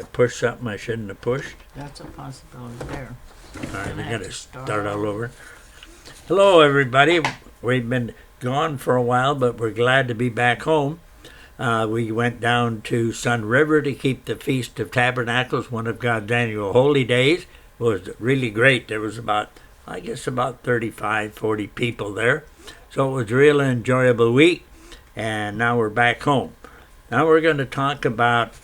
I push something I shouldn't have pushed? That's a possibility there. All right, Gonna we have got to to start start all over. Hello, everybody. We've been gone for a while, but we're glad to be back home. We went down to Sun River to keep the Feast of Tabernacles, one of God's annual holy days. It was really great. There was about 35, 40 people there. So it was a real enjoyable week, and now we're back home. Now we're going to talk about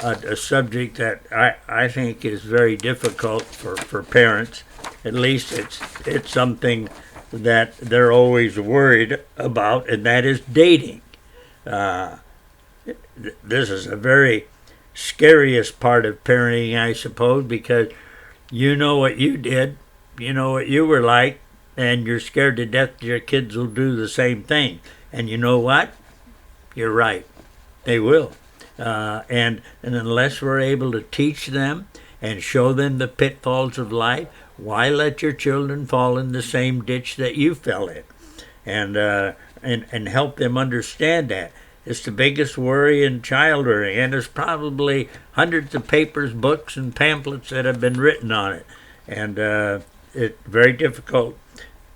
a subject that I think is very difficult for parents. At least it's something that they're always worried about, and that is dating. This is a very scariest part of parenting, I suppose, because you know what you did, you know what you were like, and you're scared to death your kids will do the same thing. And you know what? You're right. They will. And unless we're able to teach them and show them the pitfalls of life, why let your children fall in the same ditch that you fell in? And help them understand that. It's the biggest worry in child rearing, and there's probably hundreds of papers, books, and pamphlets that have been written on it. And it's very difficult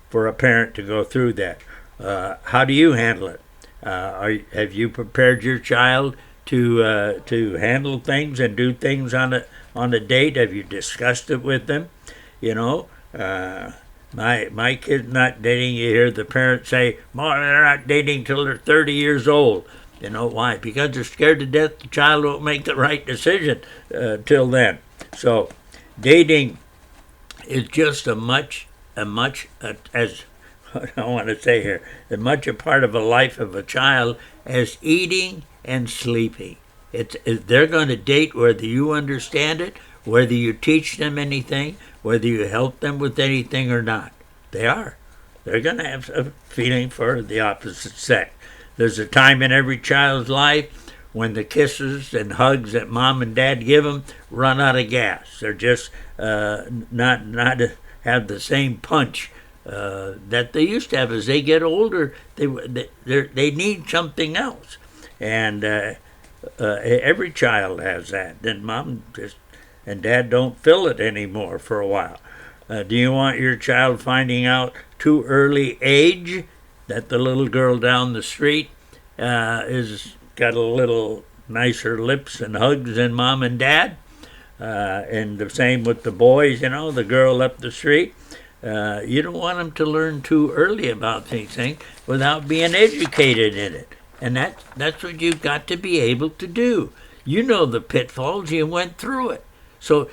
for a parent to go through that. How do you handle it? Have you prepared your child to handle things and do things on a date? Have you discussed it with them? You know, my kid's not dating. You hear the parents say, "Well, they're not dating till they're 30 years old." You know why? Because they're scared to death the child won't make the right decision till then. So, dating is just as I want to say here, as much a part of a life of a child as eating and sleeping. They're going to date whether you understand it, whether you teach them anything, whether you help them with anything or not. They are. They're going to have a feeling for the opposite sex. There's a time in every child's life when the kisses and hugs that mom and dad give them run out of gas. They're just not have the same punch that they used to have. As they get older, they need something else, and every child has that. Then mom and dad don't feel it anymore for a while. Do you want your child finding out too early age that the little girl down the street is got a little nicer lips and hugs than mom and dad? And the same with the boys, the girl up the street. You don't want them to learn too early about these things without being educated in it. And that's what you've got to be able to do. You know the pitfalls, you went through it. So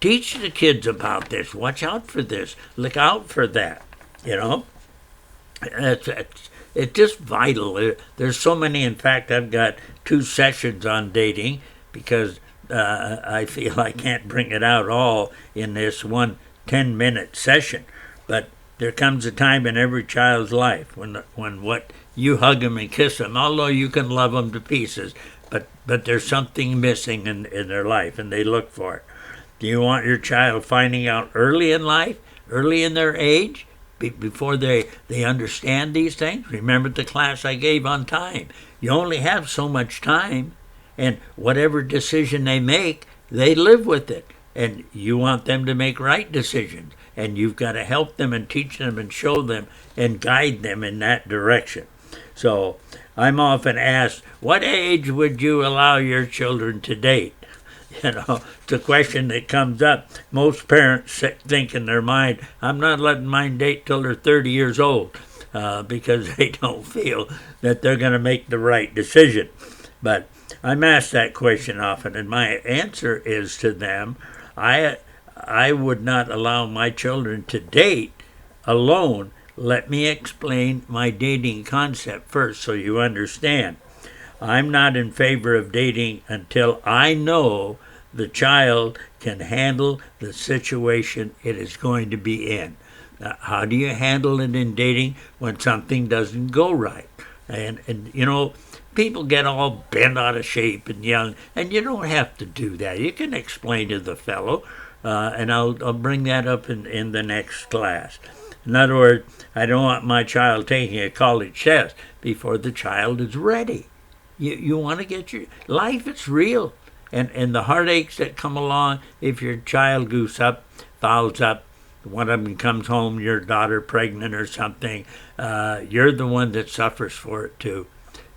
teach the kids about this. Watch out for this. Look out for that. It's just vital. There's so many. In fact, I've got 2 sessions on dating because I feel I can't bring it out all in this one 10-minute session. But there comes a time in every child's life when what you hug them and kiss them, although you can love them to pieces, but there's something missing in their life, and they look for it. Do you want your child finding out early in life, early in their age, before they understand these things? Remember the class I gave on time. You only have so much time, and whatever decision they make, they live with it. And you want them to make right decisions, and you've got to help them and teach them and show them and guide them in that direction. So I'm often asked, what age would you allow your children to date? It's a question that comes up. Most parents think in their mind, I'm not letting mine date till they're 30 years old because they don't feel that they're going to make the right decision. But I'm asked that question often, and my answer is to them, I would not allow my children to date alone. Let me explain my dating concept first so you understand. I'm not in favor of dating until I know the child can handle the situation it is going to be in. Now, how do you handle it in dating when something doesn't go right? And people get all bent out of shape and young, and you don't have to do that. You can explain to the fellow, and I'll bring that up in the next class. In other words, I don't want my child taking a college test before the child is ready. You want to get your life, it's real. and the heartaches that come along if your child fouls up, one of them comes home, your daughter pregnant or something, you're the one that suffers for it too.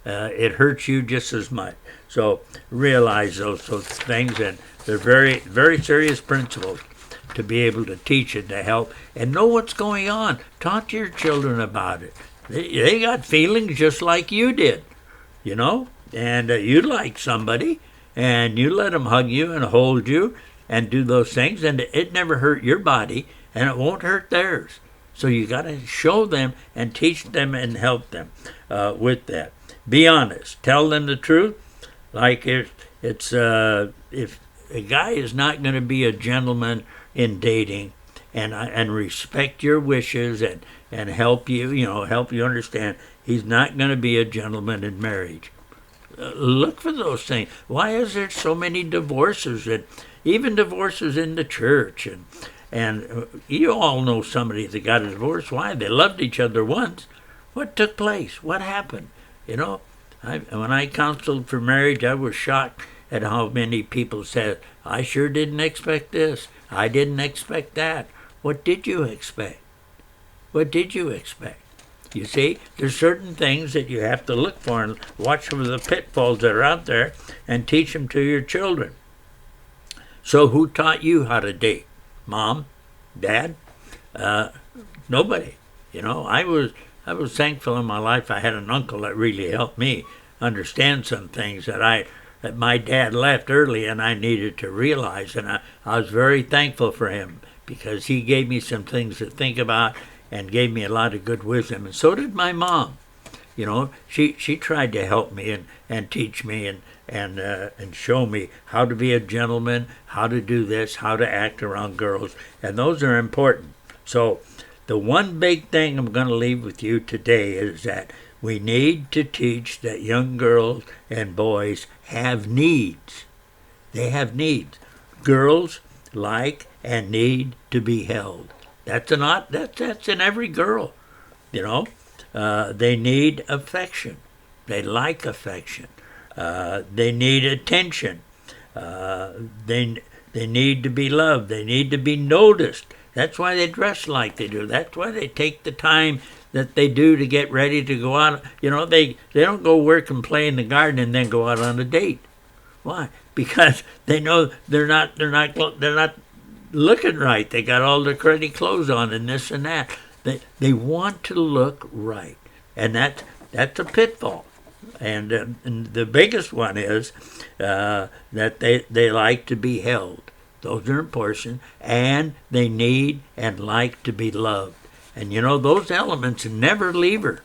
It hurts you just as much. So realize those things, and they're very, very serious principles to be able to teach and to help and know what's going on. Talk to your children about it. They got feelings just like you did, you know, and you like somebody, and you let them hug you and hold you and do those things, and it never hurt your body, and it won't hurt theirs. So you got to show them and teach them and help them with that. Be honest. Tell them the truth. Like if a guy is not going to be a gentleman in dating and respect your wishes and help you, help you understand, he's not going to be a gentleman in marriage. Look for those things. Why is there so many divorces, and even divorces in the church? And you all know somebody that got a divorce. Why? They loved each other once. What took place? What happened? When I counseled for marriage, I was shocked at how many people said, I sure didn't expect this. I didn't expect that. What did you expect? What did you expect? You see, there's certain things that you have to look for and watch for the pitfalls that are out there and teach them to your children. So who taught you how to date? Mom? Dad? Nobody. I was thankful in my life I had an uncle that really helped me understand some things that my dad left early and I needed to realize, and I was very thankful for him because he gave me some things to think about and gave me a lot of good wisdom, and so did my mom. She tried to help me and teach me and show me how to be a gentleman, how to do this, how to act around girls, and those are important. So the one big thing I'm going to leave with you today is that we need to teach that young girls and boys have needs. They have needs. Girls like and need to be held. That's in every girl. They need affection. They like affection. They need attention. They need to be loved. They need to be noticed. That's why they dress like they do. That's why they take the time that they do to get ready to go out. They don't go work and play in the garden and then go out on a date. Why? Because they know they're not looking right. They got all their cruddy clothes on and this and that. They want to look right, and that's a pitfall. And the biggest one is that they like to be held. Those are important, and they need and like to be loved. And those elements never leave her.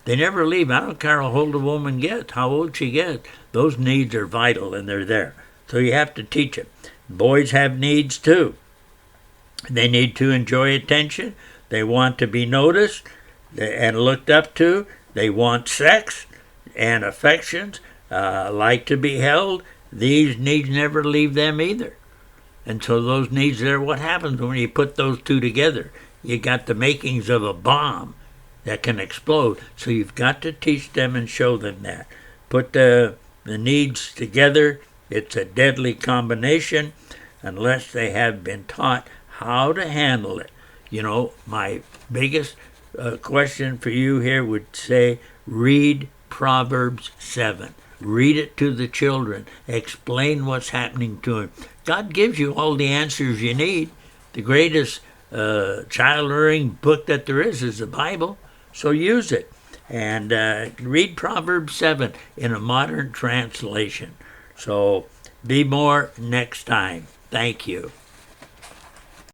They never leave. I don't care how old a woman gets, how old she gets. Those needs are vital, and they're there. So you have to teach it. Boys have needs too. They need to enjoy attention. They want to be noticed and looked up to. They want sex and affections, like to be held. These needs never leave them either. And so those needs there, what happens when you put those two together? You got the makings of a bomb that can explode. So you've got to teach them and show them that. Put the needs together. It's a deadly combination unless they have been taught how to handle it. My biggest question for you here would say, read Proverbs 7. Read it to the children. Explain what's happening to them. God gives you all the answers you need. The greatest child-rearing book that there is the Bible. So use it. And read Proverbs 7 in a modern translation. So be more next time. Thank you.